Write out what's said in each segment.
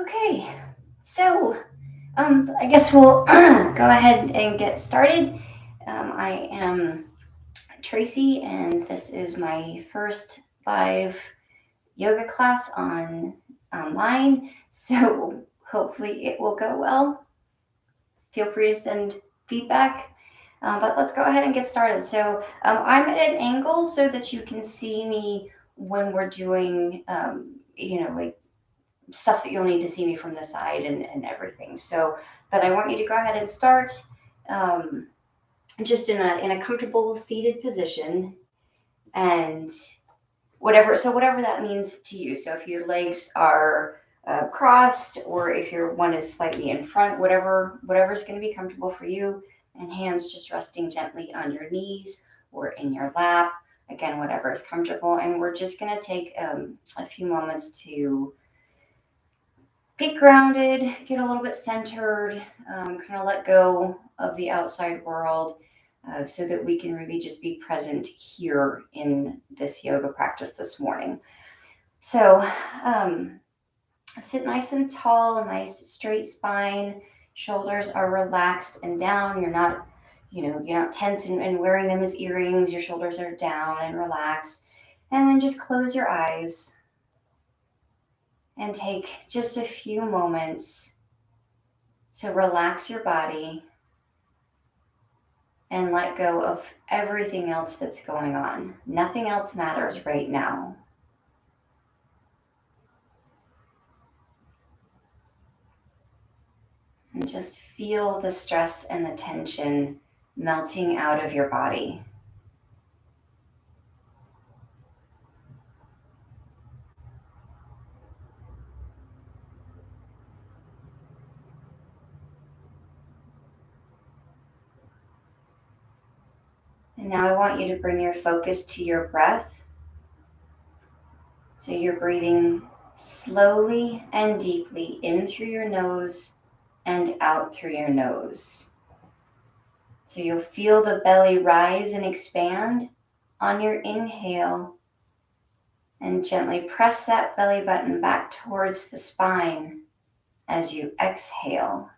Okay, so I guess we'll go ahead and get started. I am Tracy, and this is my first live yoga class online. So hopefully it will go well. Feel free to send feedback. But let's go ahead and get started. So I'm at an angle so that you can see me when we're doing, like stuff that you'll need to see me from the side and everything. So, but I want you to go ahead and start um, just in a comfortable seated position and whatever that means to you. So if your legs are crossed or if your one is slightly in front, whatever's going to be comfortable for you, and hands just resting gently on your knees or in your lap. Again, whatever is comfortable. And we're just going to take a few moments to get grounded, get a little bit centered, kind of let go of the outside world so that we can really just be present here in this yoga practice this morning. So sit nice and tall, a nice straight spine, shoulders are relaxed and down. You're not tense and wearing them as earrings. Your shoulders are down and relaxed. And then just close your eyes and take just a few moments to relax your body and let go of everything else that's going on. Nothing else matters right now. And just feel the stress and the tension melting out of your body. And now I want you to bring your focus to your breath. So you're breathing slowly and deeply in through your nose and out through your nose. So you'll feel the belly rise and expand on your inhale, and gently press that belly button back towards the spine as you exhale.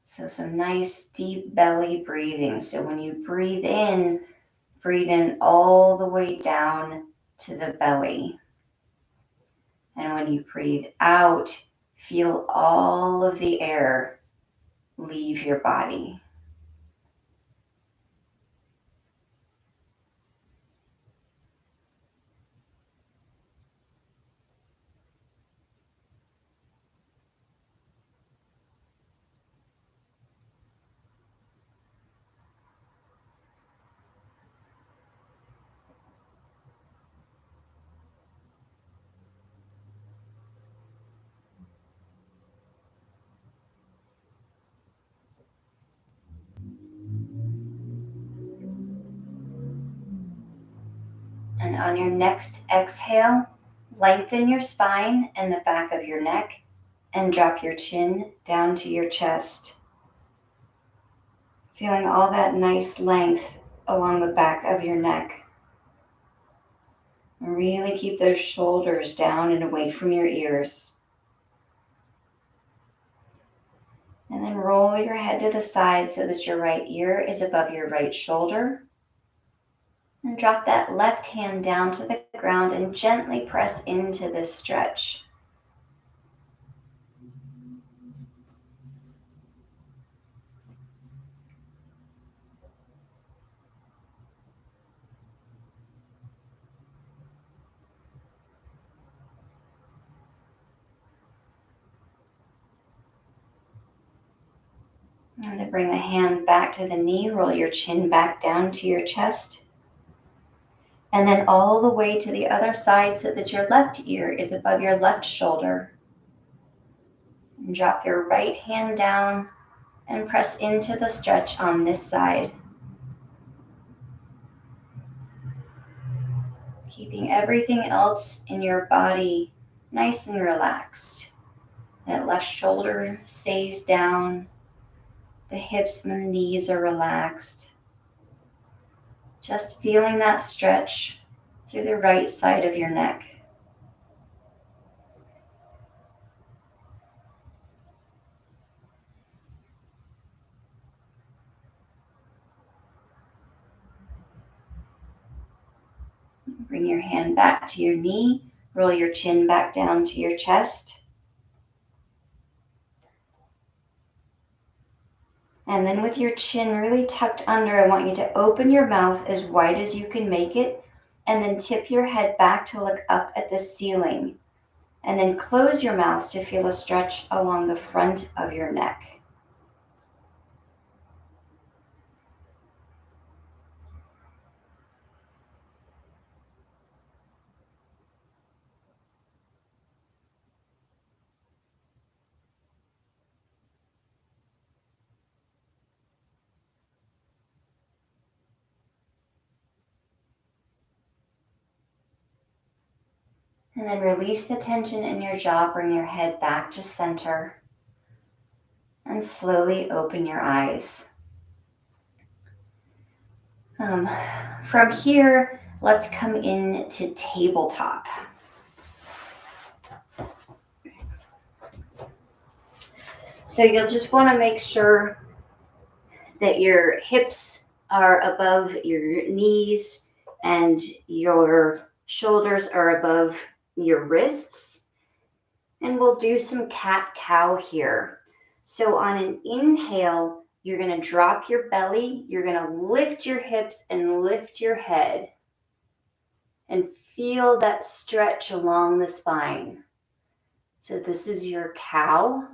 So some nice deep belly breathing. So when you breathe in all the way down to the belly. And when you breathe out, feel all of the air leave your body. And on your next exhale, lengthen your spine and the back of your neck and drop your chin down to your chest. Feeling all that nice length along the back of your neck. And really keep those shoulders down and away from your ears. And then roll your head to the side so that your right ear is above your right shoulder. And drop that left hand down to the ground and gently press into this stretch. And then bring the hand back to the knee, roll your chin back down to your chest. And then all the way to the other side so that your left ear is above your left shoulder. And drop your right hand down and press into the stretch on this side. Keeping everything else in your body nice and relaxed. That left shoulder stays down. The hips and the knees are relaxed. Just feeling that stretch through the right side of your neck. Bring your hand back to your knee. Roll your chin back down to your chest. And then with your chin really tucked under, I want you to open your mouth as wide as you can make it, and then tip your head back to look up at the ceiling. And then close your mouth to feel a stretch along the front of your neck. And then release the tension in your jaw, bring your head back to center, and slowly open your eyes. From here, let's come into tabletop. So you'll just want to make sure that your hips are above your knees and your shoulders are above your wrists. And we'll do some cat-cow here. So on an inhale, you're going to drop your belly, you're going to lift your hips and lift your head. And feel that stretch along the spine. So this is your cow.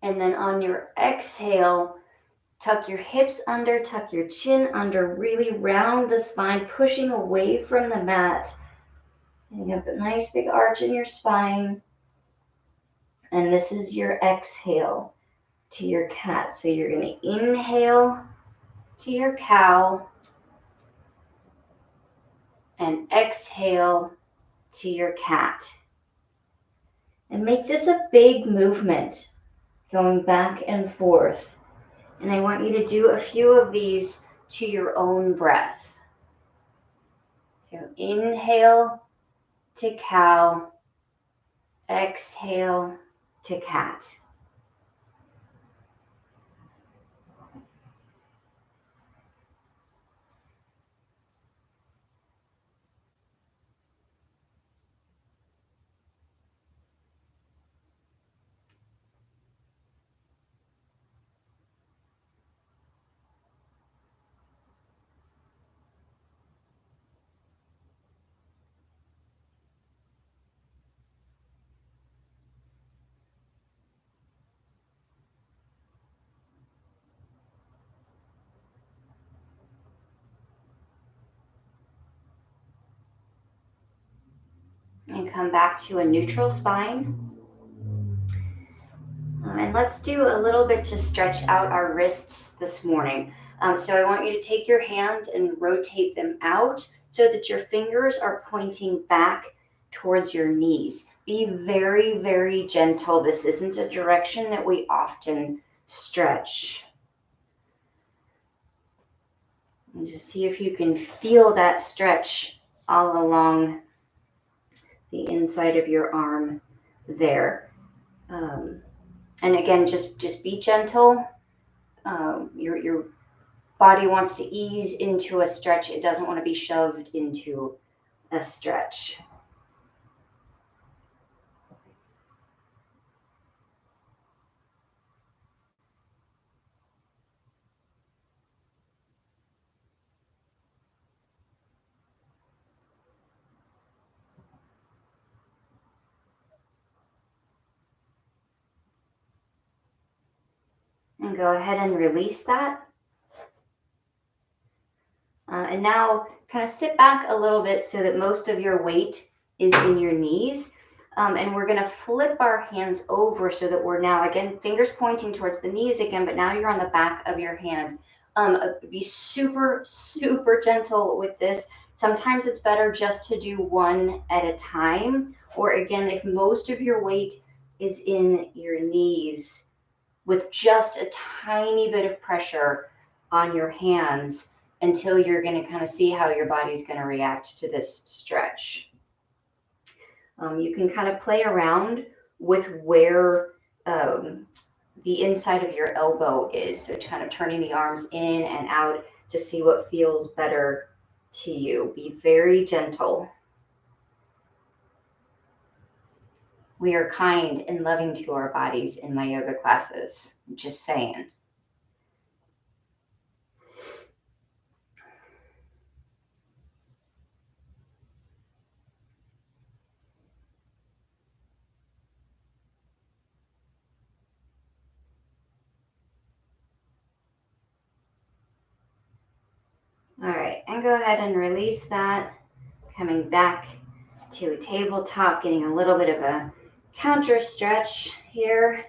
And then on your exhale, tuck your hips under, tuck your chin under, really round the spine, pushing away from the mat. And you have a nice big arch in your spine. And this is your exhale to your cat. So you're going to inhale to your cow and exhale to your cat. And make this a big movement, going back and forth. And I want you to do a few of these to your own breath. So inhale to cow, exhale to cat. And come back to a neutral spine. And let's do a little bit to stretch out our wrists this morning. So I want you to take your hands and rotate them out so that your fingers are pointing back towards your knees. Be very, very gentle. This isn't a direction that we often stretch. And just see if you can feel that stretch all along the inside of your arm there. And again, just be gentle. Your body wants to ease into a stretch. It doesn't want to be shoved into a stretch. And go ahead and release that. And now kind of sit back a little bit so that most of your weight is in your knees. And we're going to flip our hands over so that we're now, again, fingers pointing towards the knees again, but now you're on the back of your hand. Be super, super gentle with this. Sometimes it's better just to do one at a time. Or again, if most of your weight is in your knees, with just a tiny bit of pressure on your hands until you're going to kind of see how your body's going to react to this stretch. You can kind of play around with where the inside of your elbow is. So kind of turning the arms in and out to see what feels better to you. Be very gentle. We are kind and loving to our bodies in my yoga classes. Just saying. All right, and go ahead and release that. Coming back to a tabletop, getting a little bit of a counter stretch here.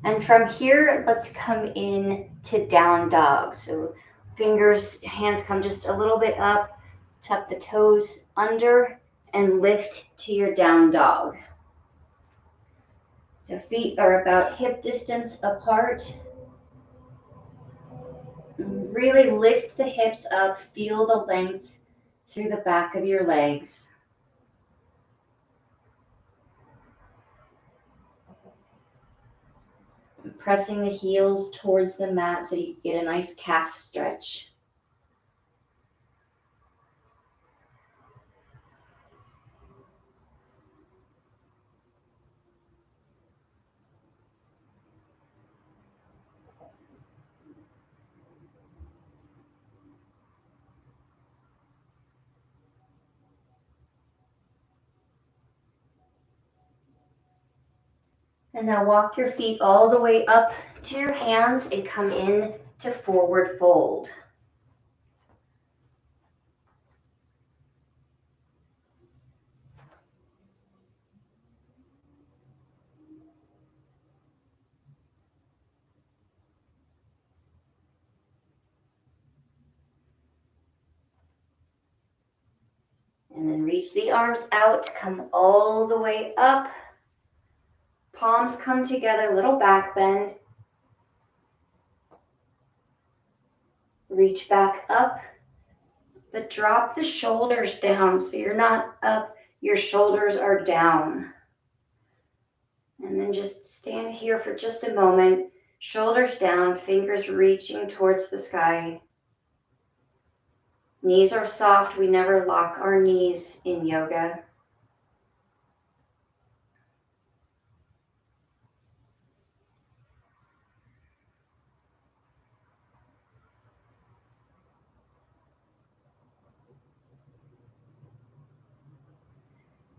And from here, let's come in to down dog. So fingers, hands come just a little bit up, tuck the toes under, and lift to your down dog. So feet are about hip distance apart. Really lift the hips up, feel the length through the back of your legs. Pressing the heels towards the mat so you get a nice calf stretch. And now walk your feet all the way up to your hands and come in to forward fold. And then reach the arms out, come all the way up. Palms come together, little back bend. Reach back up, but drop the shoulders down so you're not up, your shoulders are down. And then just stand here for just a moment, shoulders down, fingers reaching towards the sky. Knees are soft, we never lock our knees in yoga.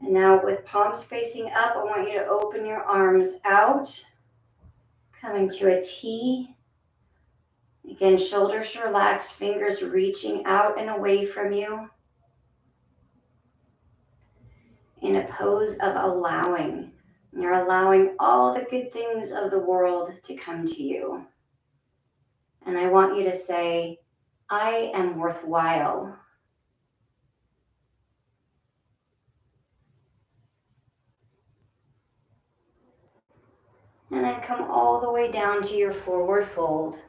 And now with palms facing up, I want you to open your arms out, coming to a T. Again, shoulders relaxed, fingers reaching out and away from you. In a pose of allowing. You're allowing all the good things of the world to come to you. And I want you to say, I am worthwhile. And then come all the way down to your forward fold.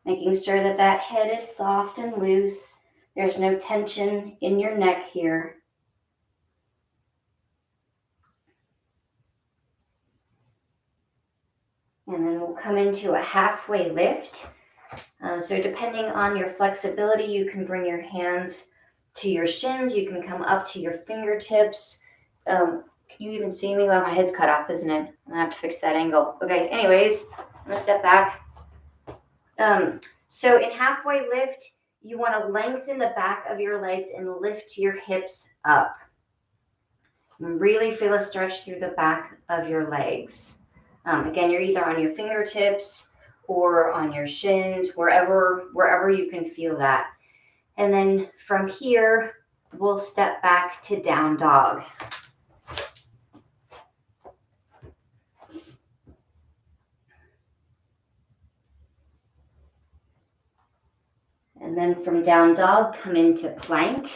Making sure that that head is soft and loose. There's no tension in your neck here. And then we'll come into a halfway lift. So depending on your flexibility, you can bring your hands to your shins. You can come up to your fingertips. Can you even see me? Well, my head's cut off, isn't it? I'm gonna have to fix that angle. Okay, anyways, I'm gonna step back. So in halfway lift, you wanna lengthen the back of your legs and lift your hips up. And really feel a stretch through the back of your legs. Again, you're either on your fingertips or on your shins, wherever you can feel that. And then from here, we'll step back to down dog. And then from down dog, come into plank.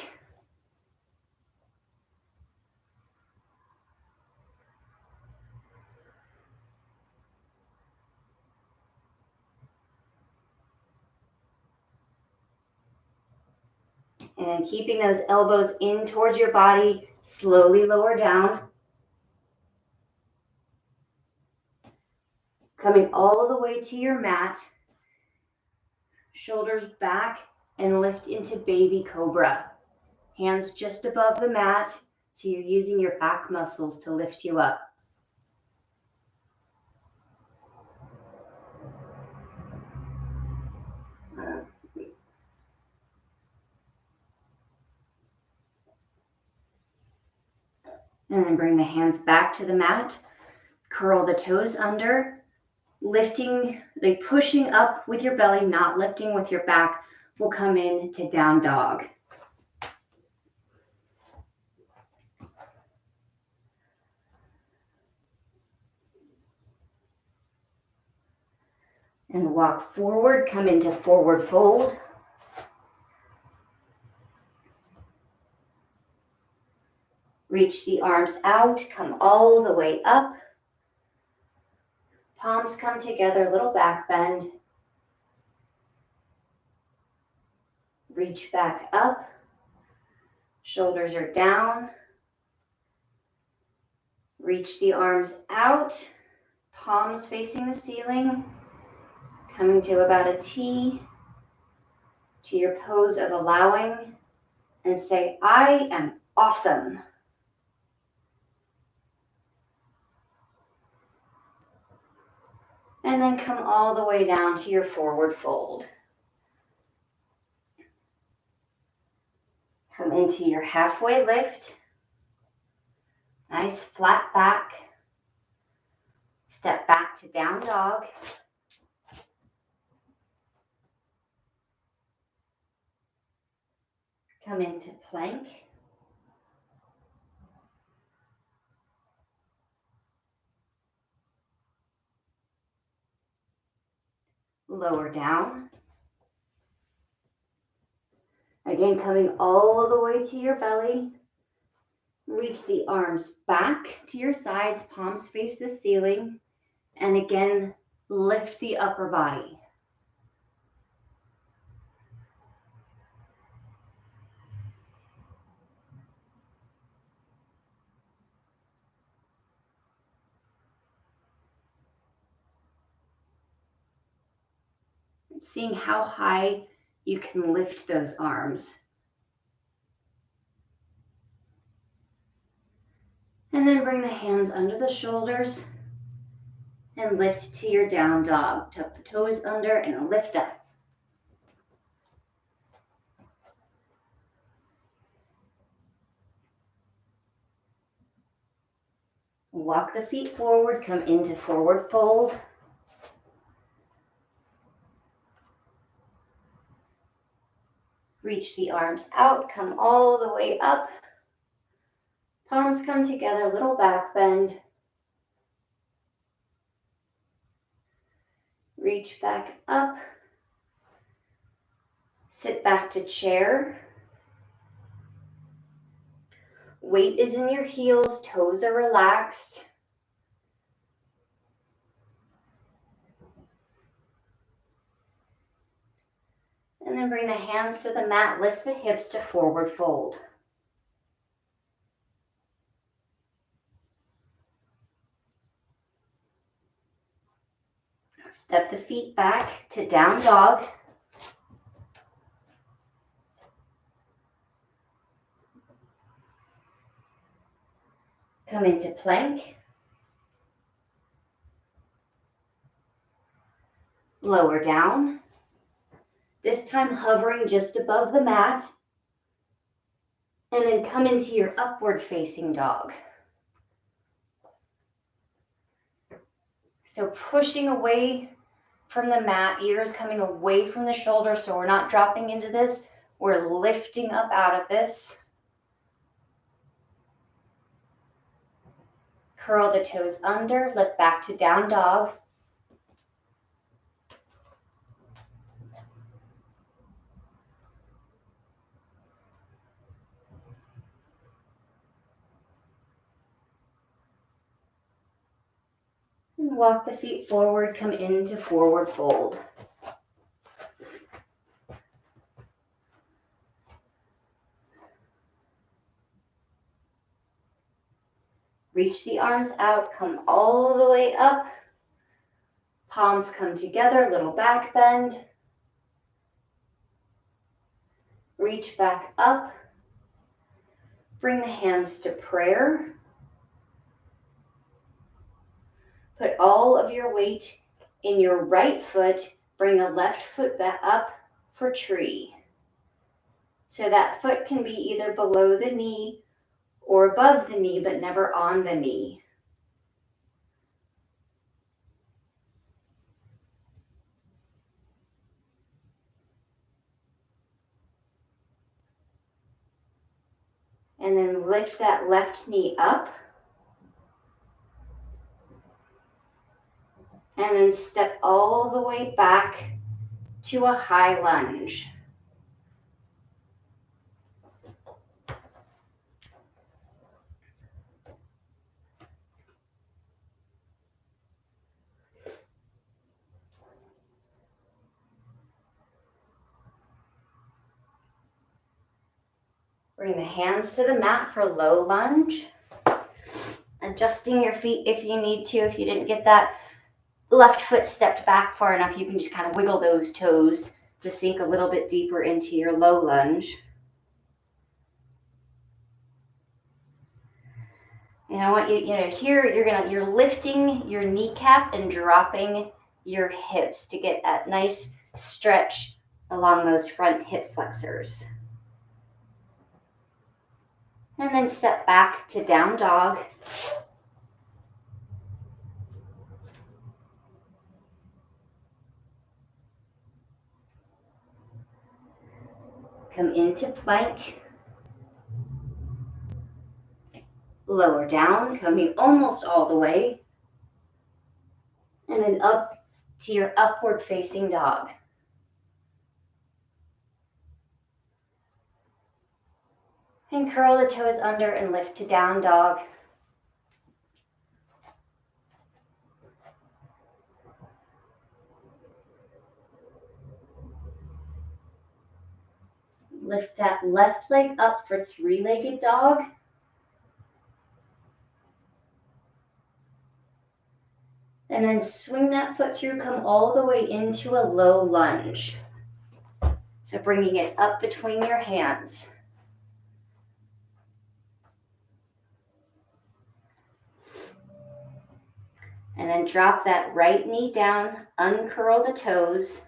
And keeping those elbows in towards your body, slowly lower down. coming all the way to your mat, shoulders back, and lift into baby cobra. Hands just above the mat, so you're using your back muscles to lift you up. And then bring the hands back to the mat. Curl the toes under, lifting, like pushing up with your belly, not lifting with your back. We'll come into down dog. And walk forward, come into forward fold. Reach the arms out, come all the way up. Palms come together, little back bend. Reach back up. Shoulders are down. Reach the arms out. Palms facing the ceiling. Coming to about a T. To your pose of allowing. And say, I am awesome. And then come all the way down to your forward fold. Come into your halfway lift. Nice flat back. Step back to down dog. Come into plank. Lower down. Again, coming all the way to your belly. Reach the arms back to your sides, palms face the ceiling. And again, lift the upper body. Seeing how high you can lift those arms. And then bring the hands under the shoulders and lift to your down dog. Tuck the toes under and lift up. Walk the feet forward, come into forward fold. Reach the arms out, come all the way up. Palms come together, little back bend. Reach back up. Sit back to chair. Weight is in your heels, toes are relaxed. And then bring the hands to the mat, lift the hips to forward fold. Step the feet back to down dog. Come into plank. Lower down. This time hovering just above the mat. And then come into your upward facing dog. So pushing away from the mat, ears coming away from the shoulder, so we're not dropping into this. We're lifting up out of this. Curl the toes under, lift back to down dog. And walk the feet forward, come into forward fold. Reach the arms out, come all the way up. Palms come together, little back bend. Reach back up. Bring the hands to prayer. Put all of your weight in your right foot. Bring the left foot back up for tree. So that foot can be either below the knee or above the knee, but never on the knee. And then lift that left knee up. And then step all the way back to a high lunge. Bring the hands to the mat for low lunge. Adjusting your feet if you need to. If you didn't get that left foot stepped back far enough, you can just kind of wiggle those toes to sink a little bit deeper into your low lunge. And I want you, here you're lifting your kneecap and dropping your hips to get that nice stretch along those front hip flexors. And then step back to down dog. Come into plank. Lower down, coming almost all the way. And then up to your upward facing dog. And curl the toes under and lift to down dog. Lift that left leg up for three-legged dog. And then swing that foot through, come all the way into a low lunge. So bringing it up between your hands. And then drop that right knee down, uncurl the toes.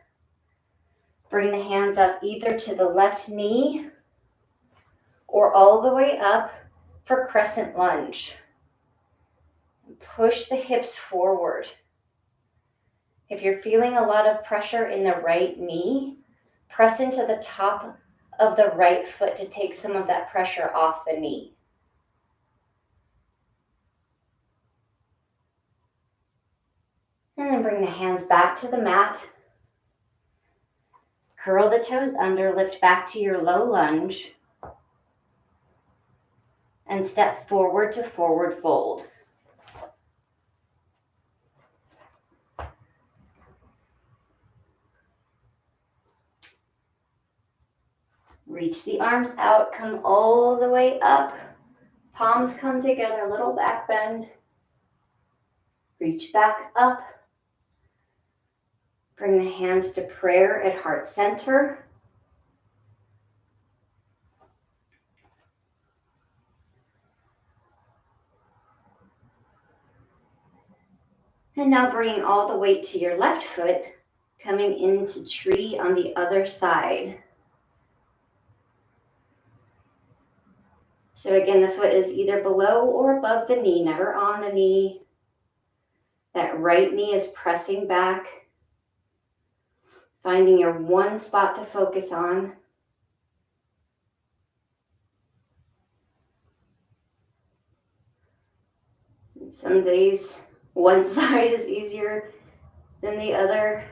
Bring the hands up either to the left knee or all the way up for crescent lunge. Push the hips forward. If you're feeling a lot of pressure in the right knee, press into the top of the right foot to take some of that pressure off the knee. And then bring the hands back to the mat. Curl the toes under, lift back to your low lunge. And step forward to forward fold. Reach the arms out, come all the way up. Palms come together, little back bend. Reach back up. Bring the hands to prayer at heart center. And now bringing all the weight to your left foot, coming into tree on the other side. So again, the foot is either below or above the knee, never on the knee. That right knee is pressing back, finding your one spot to focus on. Some days, one side is easier than the other.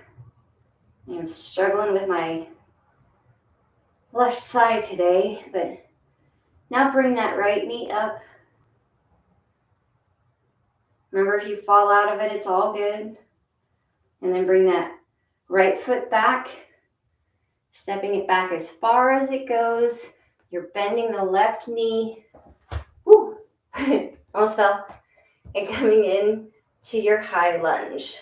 I'm struggling with my left side today, but now bring that right knee up. Remember, if you fall out of it, it's all good. And then bring that right foot back, stepping it back as far as it goes. You're bending the left knee. Woo! Almost fell. And coming in to your high lunge.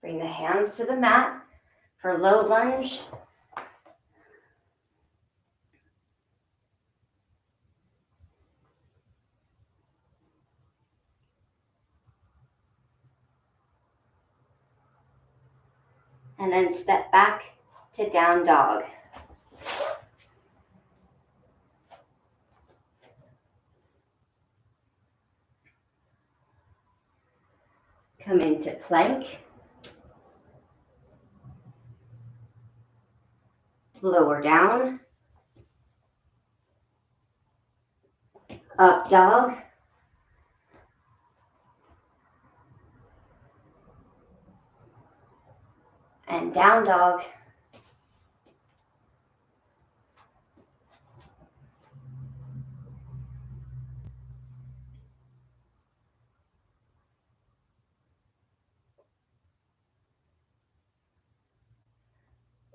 Bring the hands to the mat for low lunge. And then step back to down dog. Come into plank. Lower down. Up dog. And down dog.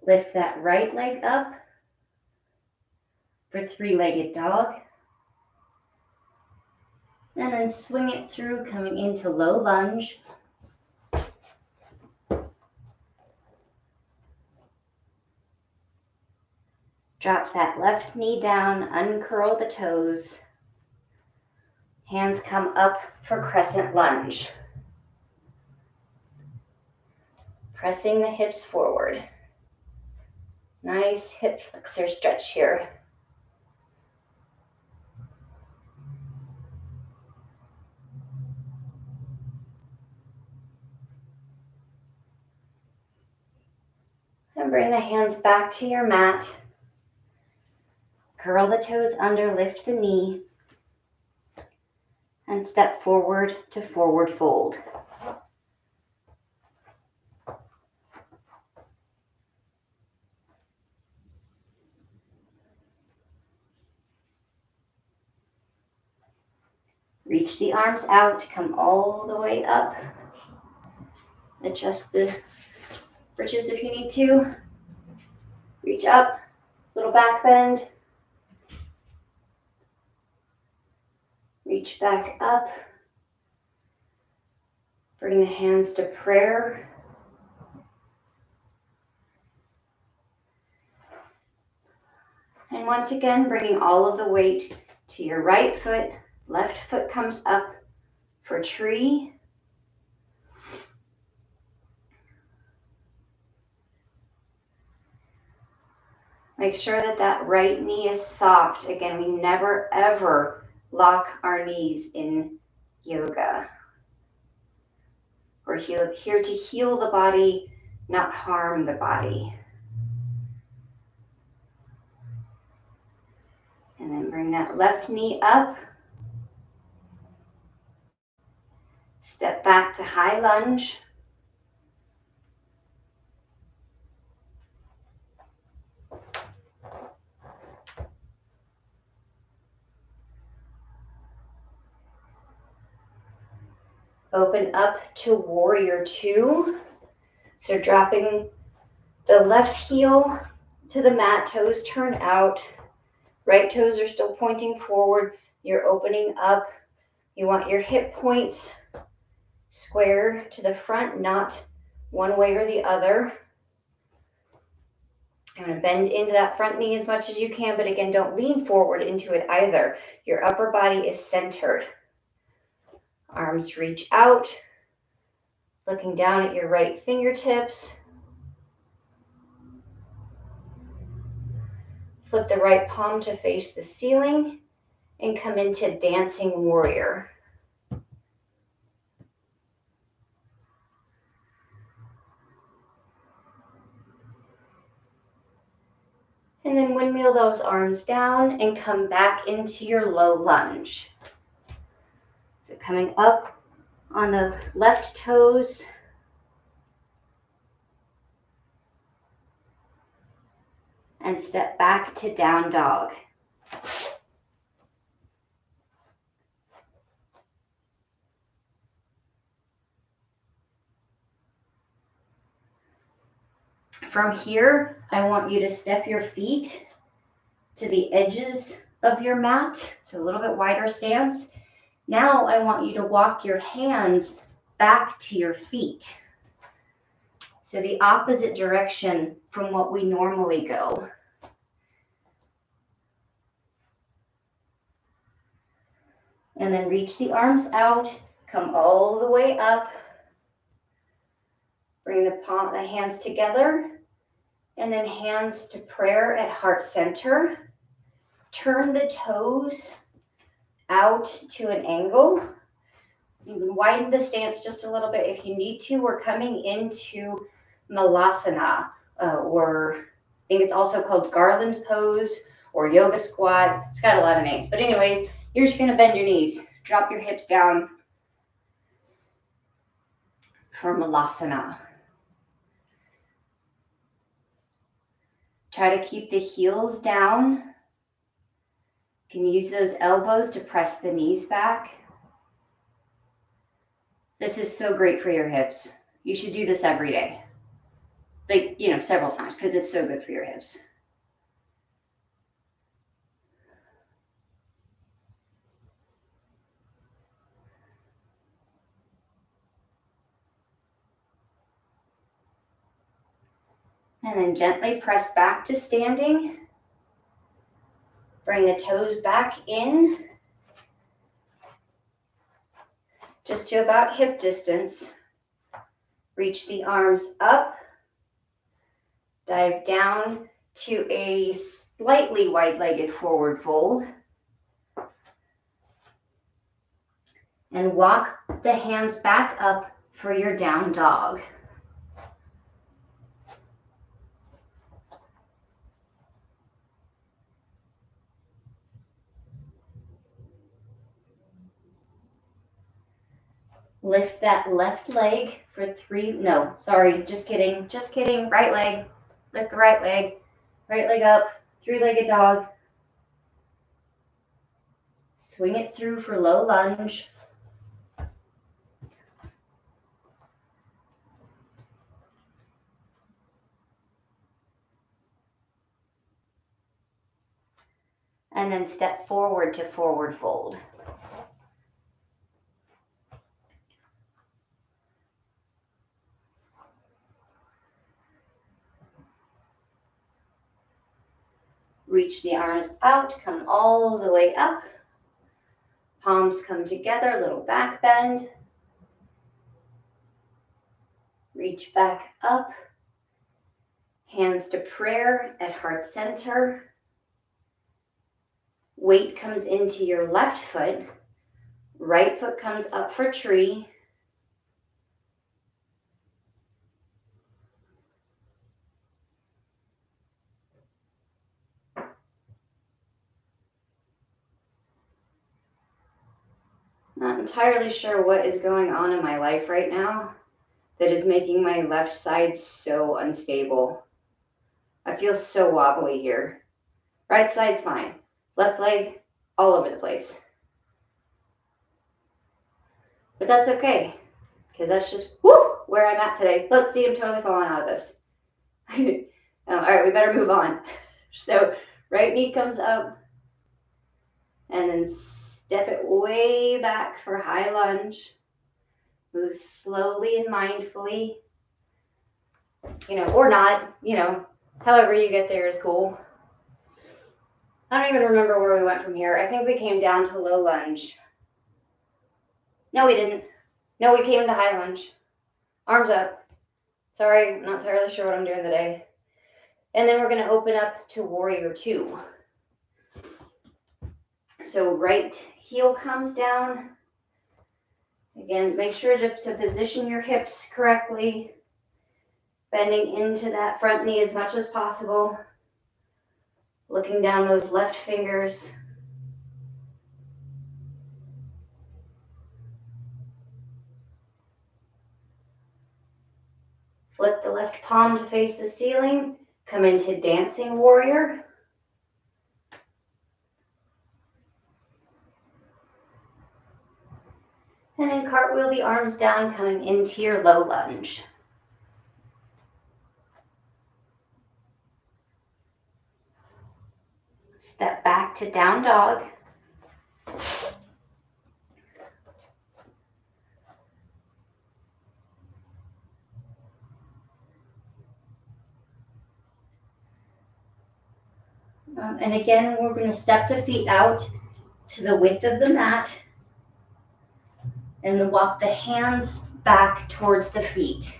Lift that right leg up for three-legged dog. And then swing it through, coming into low lunge. Drop that left knee down, uncurl the toes. Hands come up for crescent lunge. Pressing the hips forward. Nice hip flexor stretch here. And bring the hands back to your mat. Curl the toes under, lift the knee. And step forward to forward fold. Reach the arms out, come all the way up. Adjust the bridges if you need to. Reach up, little back bend. Reach back up. Bring the hands to prayer. And once again, bringing all of the weight to your right foot. Left foot comes up for tree. Make sure that that right knee is soft. Again, we never ever lock our knees in yoga. We're here to heal the body, not harm the body. And then bring that left knee up. Step back to high lunge. Open up to warrior two. So dropping the left heel to the mat, toes turn out. Right toes are still pointing forward. You're opening up. You want your hip points square to the front, not one way or the other. I'm going to bend into that front knee as much as you can, but again, don't lean forward into it either. Your upper body is centered. Arms reach out, looking down at your right fingertips. Flip the right palm to face the ceiling and come into dancing warrior. And then windmill those arms down and come back into your low lunge. So coming up on the left toes. And step back to down dog. From here, I want you to step your feet to the edges of your mat, so a little bit wider stance. Now I want you to walk your hands back to your feet. So the opposite direction from what we normally go. And then reach the arms out, come all the way up. Bring the hands together, and then hands to prayer at heart center. Turn the toes out to an angle. You can widen the stance just a little bit if you need to. We're coming into Malasana, or I think it's also called garland pose or yoga squat. It's got a lot of names. But anyways, you're just going to bend your knees. Drop your hips down for Malasana. Try to keep the heels down. You can use those elbows to press the knees back. This is so great for your hips. You should do this every day. Like, several times, because it's so good for your hips. And then gently press back to standing. Bring the toes back in. Just to about hip distance. Reach the arms up. Dive down to a slightly wide-legged forward fold. And walk the hands back up for your down dog. Lift that left leg for 3, no, sorry, just kidding, right leg. Lift the right leg up, 3-legged dog. Swing it through for low lunge. And then step forward to forward fold. Reach the arms out, come all the way up. Palms come together, little back bend. Reach back up. Hands to prayer at heart center. Weight comes into your left foot. Right foot comes up for tree. Not entirely sure what is going on in my life right now that is making my left side so unstable. I feel so wobbly here. Right side's fine. Left leg, all over the place. But that's okay, because that's just where I'm at today. Look, see, I'm totally falling out of this. All right, we better move on. So right knee comes up, and then step it way back for high lunge. Move slowly and mindfully, or not, however you get there is cool. I don't even remember where we went from here. I think we came down to low lunge. No, we didn't. No, we came to high lunge. Arms up. Sorry, I'm not entirely sure what I'm doing today. And then we're going to open up to warrior 2. So right heel comes down. Again, make sure to position your hips correctly. Bending into that front knee as much as possible. Looking down those left fingers. Flip the left palm to face the ceiling. Come into dancing warrior. And then cartwheel the arms down, coming into your low lunge. Step back to down dog. And again, we're going to step the feet out to the width of the mat and then walk the hands back towards the feet.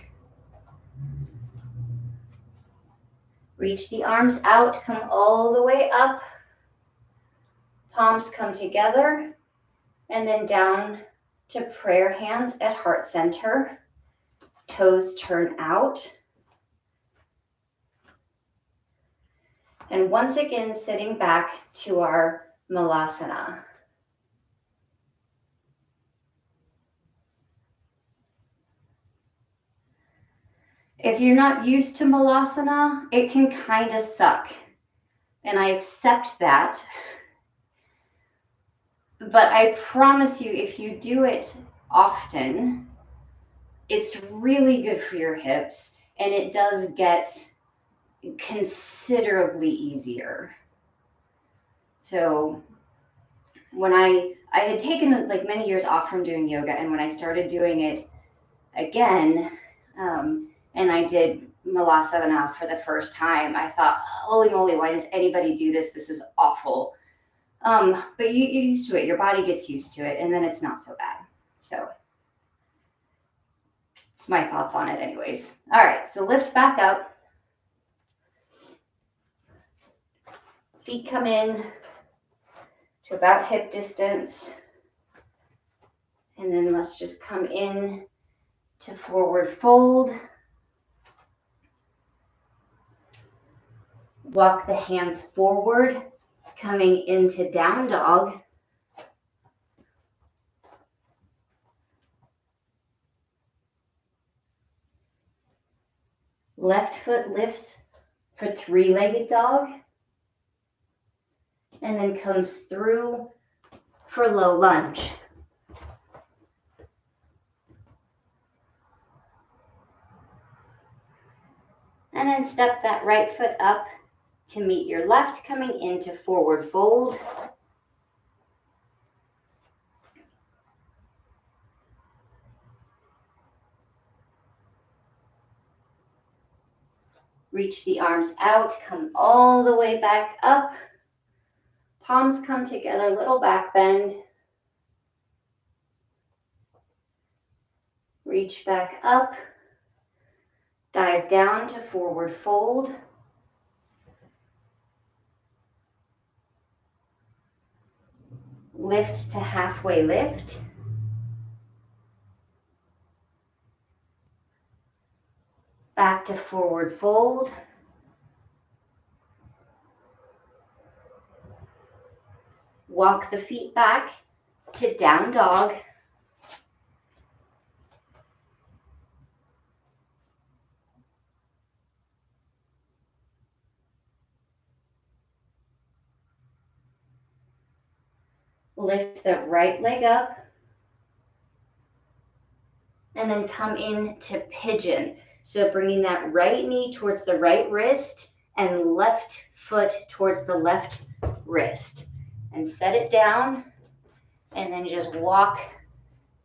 Reach the arms out, come all the way up. Palms come together and then down to prayer hands at heart center. Toes turn out. And once again, sitting back to our Malasana. If you're not used to Malasana, it can kind of suck. And I accept that. But I promise you, if you do it often, it's really good for your hips, and it does get considerably easier. So when I had taken like many years off from doing yoga, and when I started doing it again, and I did Malasana for the first time, I thought, holy moly, why does anybody do this? This is awful. But you're used to it. Your body gets used to it, and then it's not so bad. So it's my thoughts on it anyways. All right, so lift back up. Feet come in to about hip distance. And then let's just come in to forward fold. Walk the hands forward, coming into down dog. Left foot lifts for three-legged dog. And then comes through for low lunge. And then step that right foot up to meet your left, coming into forward fold. Reach the arms out, come all the way back up. Palms come together, little back bend. Reach back up. Dive down to forward fold. Lift to halfway lift. Back to forward fold. Walk the feet back to down dog. Lift the right leg up. And then come into pigeon. So bringing that right knee towards the right wrist and left foot towards the left wrist. And set it down. And then just walk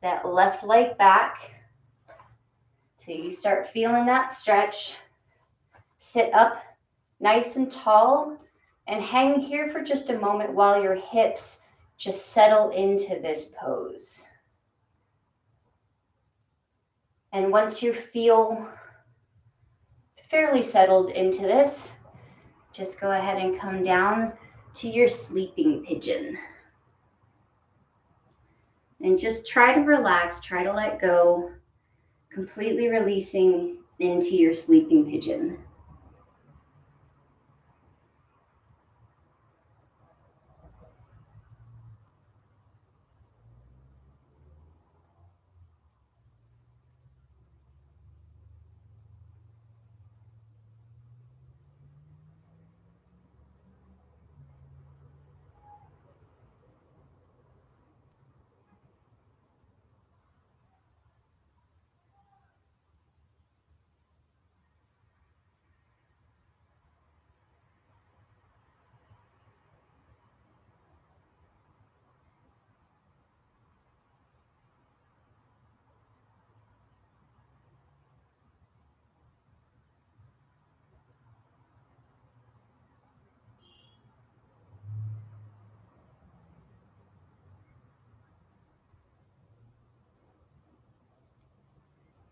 that left leg back till you start feeling that stretch. Sit up nice and tall and hang here for just a moment while your hips just settle into this pose. And once you feel fairly settled into this, just go ahead and come down to your sleeping pigeon. And just try to relax, try to let go, completely releasing into your sleeping pigeon.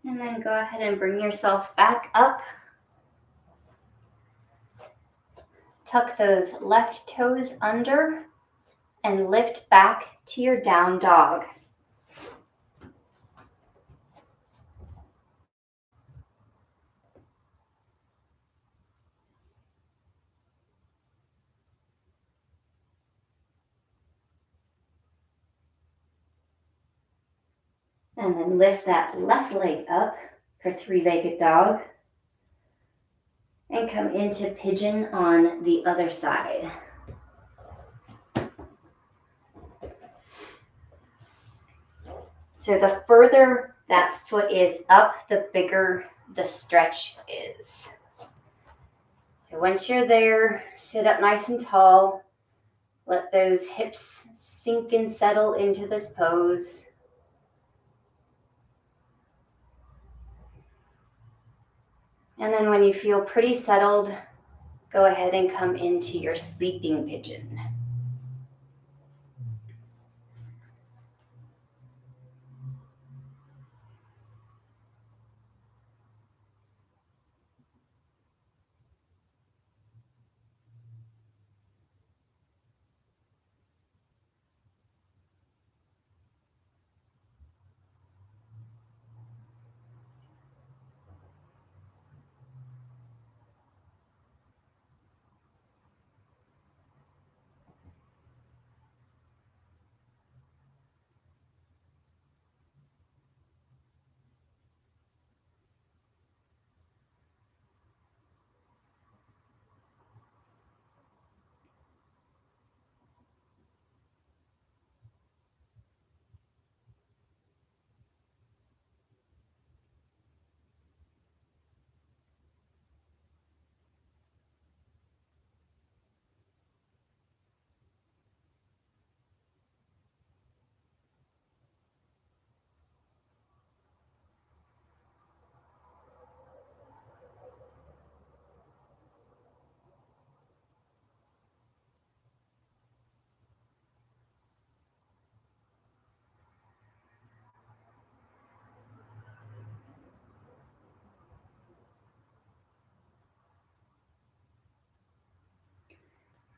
And then go ahead and bring yourself back up. Tuck those left toes under and lift back to your down dog. And then lift that left leg up for three-legged dog. And come into pigeon on the other side. So the further that foot is up, the bigger the stretch is. So once you're there, sit up nice and tall. Let those hips sink and settle into this pose. And then when you feel pretty settled, go ahead and come into your sleeping pigeon.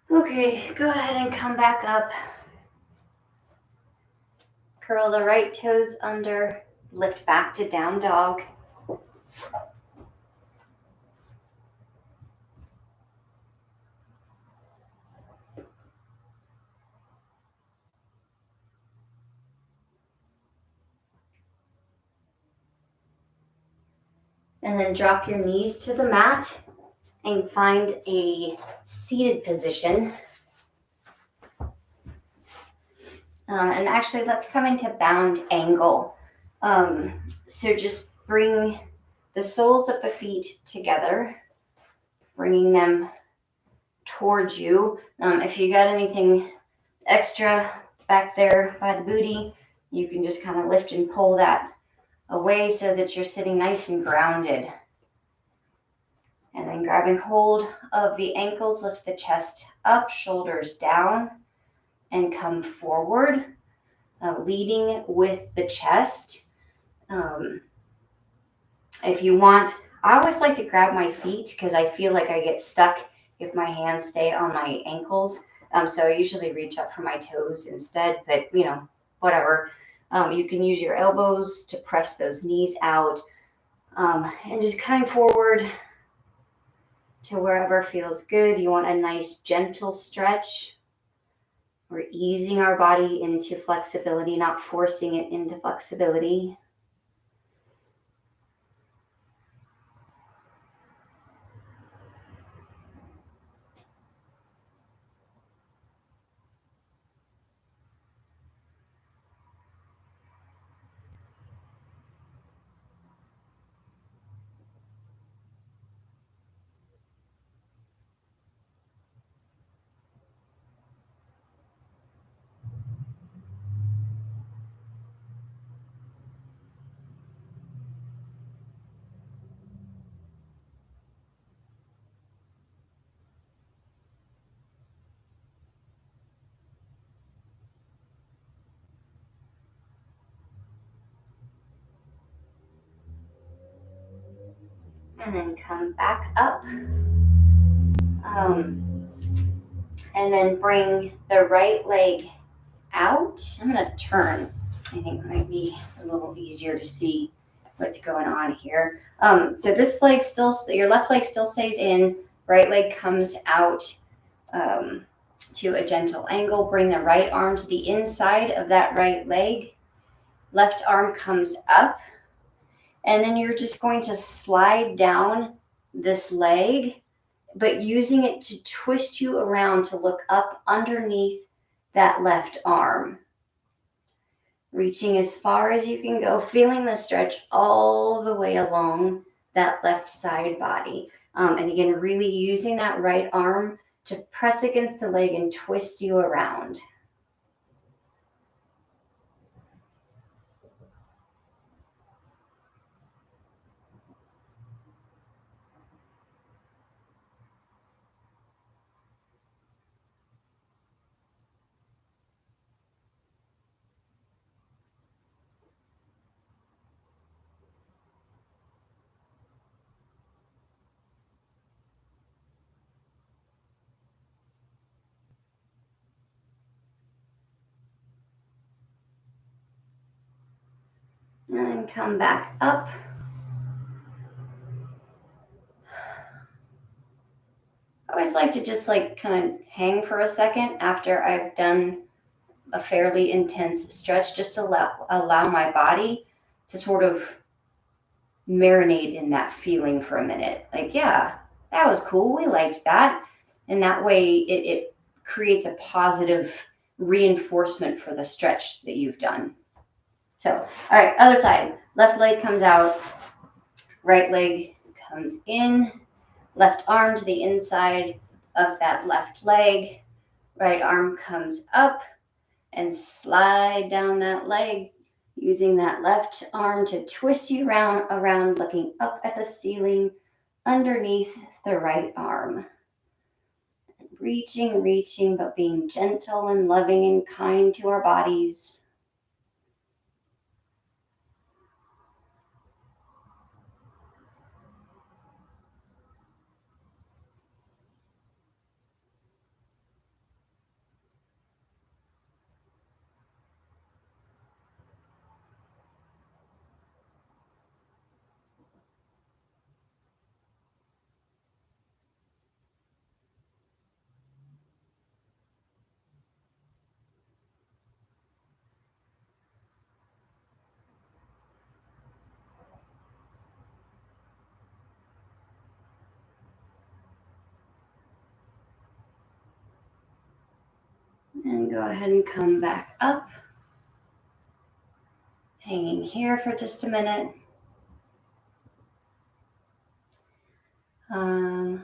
Okay, go ahead and come back up. Curl the right toes under, lift back to down dog. And then drop your knees to the mat and find a seated position. And actually, let's come into bound angle. So just bring the soles of the feet together, bringing them towards you. If you got anything extra back there by the booty, you can just kind of lift and pull that away so that you're sitting nice and grounded. And then grabbing hold of the ankles, lift the chest up, shoulders down, and come forward, leading with the chest. If you want, I always like to grab my feet because I feel like I get stuck if my hands stay on my ankles. So I usually reach up for my toes instead, but whatever. You can use your elbows to press those knees out, and just coming forward to wherever feels good. You want a nice gentle stretch. We're easing our body into flexibility, not forcing it into flexibility. And then come back up. And then bring the right leg out. I'm going to turn. I think it might be a little easier to see what's going on here. So this leg still, your left leg still stays in, right leg comes out to a gentle angle. Bring the right arm to the inside of that right leg. Left arm comes up. And then you're just going to slide down this leg, but using it to twist you around to look up underneath that left arm. Reaching as far as you can go, feeling the stretch all the way along that left side body. And again, really using that right arm to press against the leg and twist you around. And then come back up. I always like to just kind of hang for a second after I've done a fairly intense stretch, just to allow my body to sort of marinate in that feeling for a minute. Like, yeah, that was cool. We liked that. And that way it creates a positive reinforcement for the stretch that you've done. So, all right, other side. Left leg comes out, right leg comes in, left arm to the inside of that left leg, right arm comes up, and slide down that leg, using that left arm to twist you around, looking up at the ceiling underneath the right arm. Reaching, but being gentle and loving and kind to our bodies. And go ahead and come back up. Hanging here for just a minute. All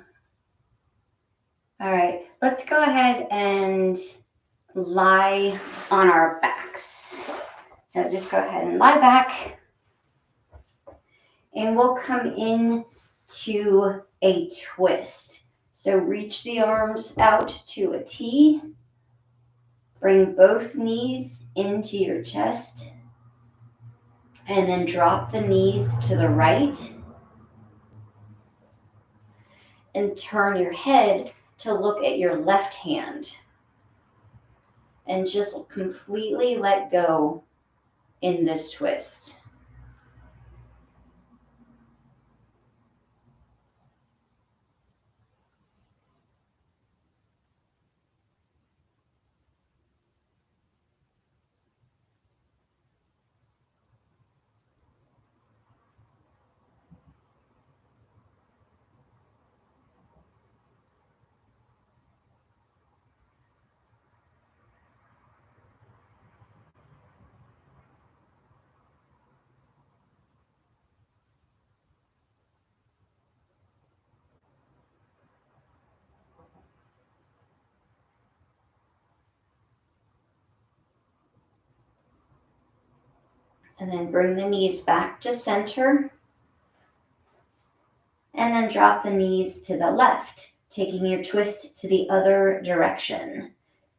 right, let's go ahead and lie on our backs. So just go ahead and lie back. And we'll come in to a twist. So reach the arms out to a T. Bring both knees into your chest. And then drop the knees to the right. And turn your head to look at your left hand. And just completely let go in this twist. And then bring the knees back to center. And then drop the knees to the left, taking your twist to the other direction.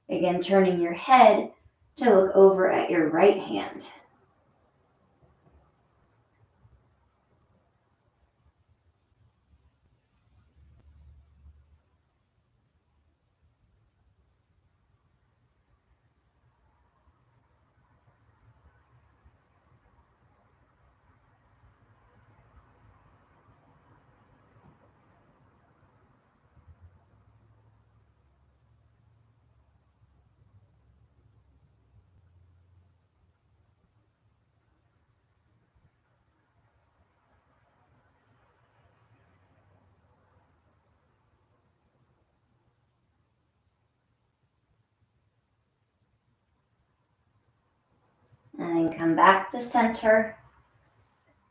Again, turning your head to look over at your right hand. And come back to center.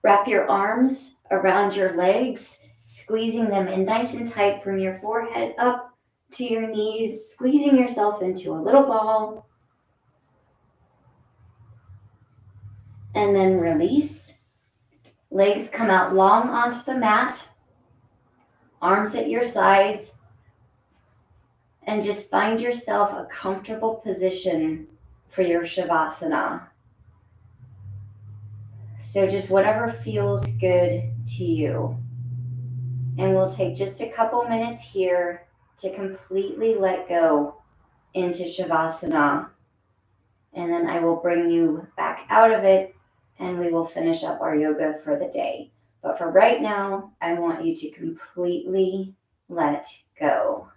Wrap your arms around your legs, squeezing them in nice and tight from your forehead up to your knees, squeezing yourself into a little ball. And then release. Legs come out long onto the mat, arms at your sides, and just find yourself a comfortable position for your Shavasana. So just whatever feels good to you. And we'll take just a couple minutes here to completely let go into Shavasana. And then I will bring you back out of it and we will finish up our yoga for the day. But for right now, I want you to completely let go.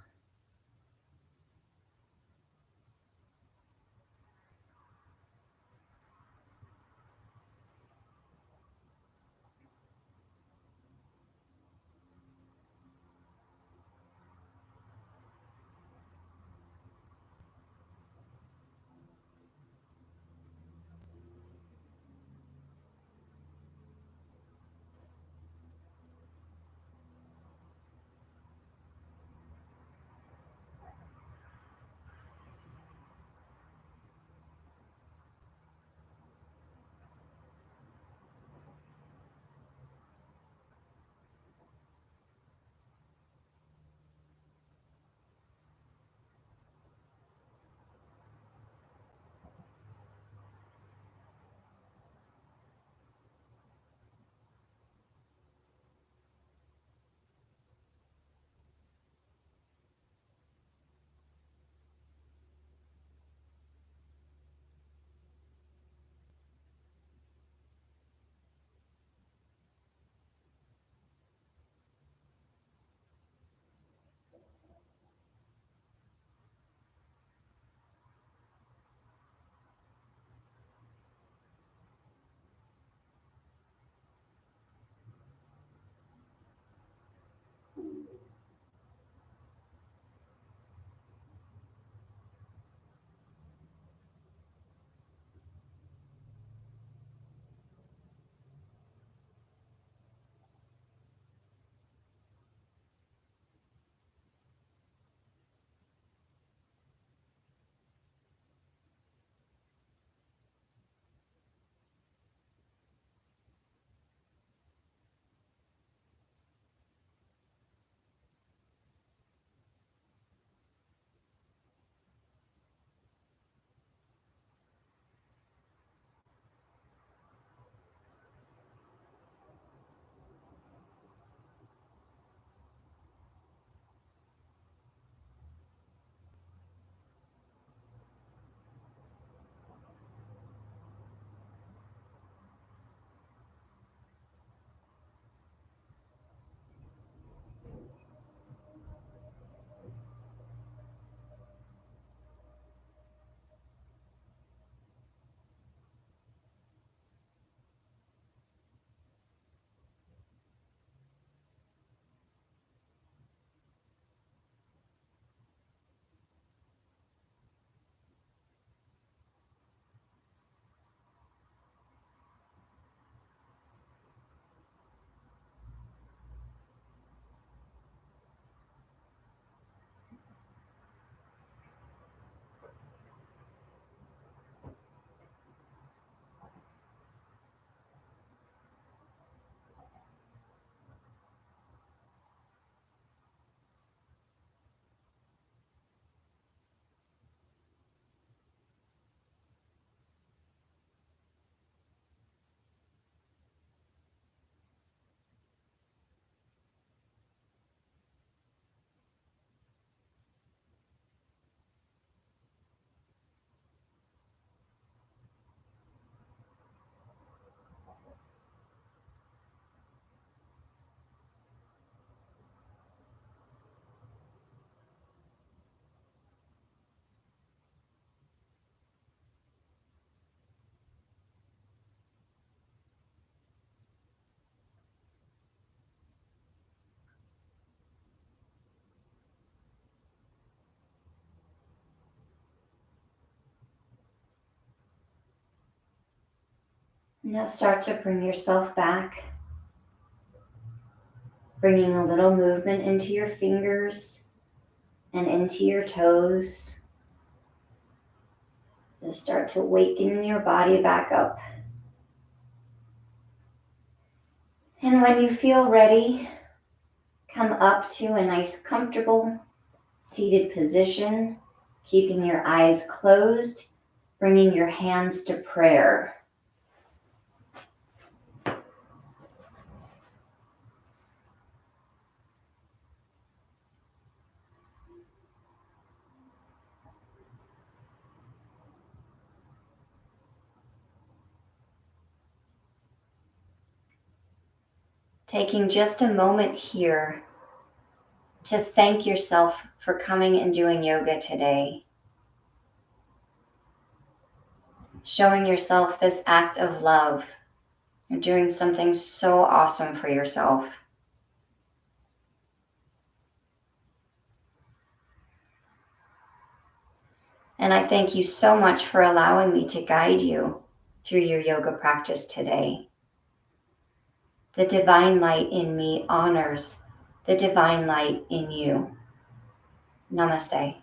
Now start to bring yourself back, bringing a little movement into your fingers and into your toes. Just start to waken your body back up. And when you feel ready, come up to a nice, comfortable, seated position, keeping your eyes closed, bringing your hands to prayer. Taking just a moment here to thank yourself for coming and doing yoga today. Showing yourself this act of love. You're doing something so awesome for yourself. And I thank you so much for allowing me to guide you through your yoga practice today. The divine light in me honors the divine light in you. Namaste.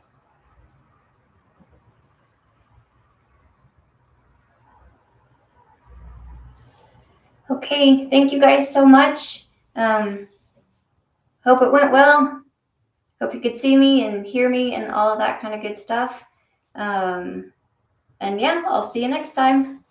Okay, thank you guys so much. Hope it went well. Hope you could see me and hear me and all of that kind of good stuff. And yeah, I'll see you next time.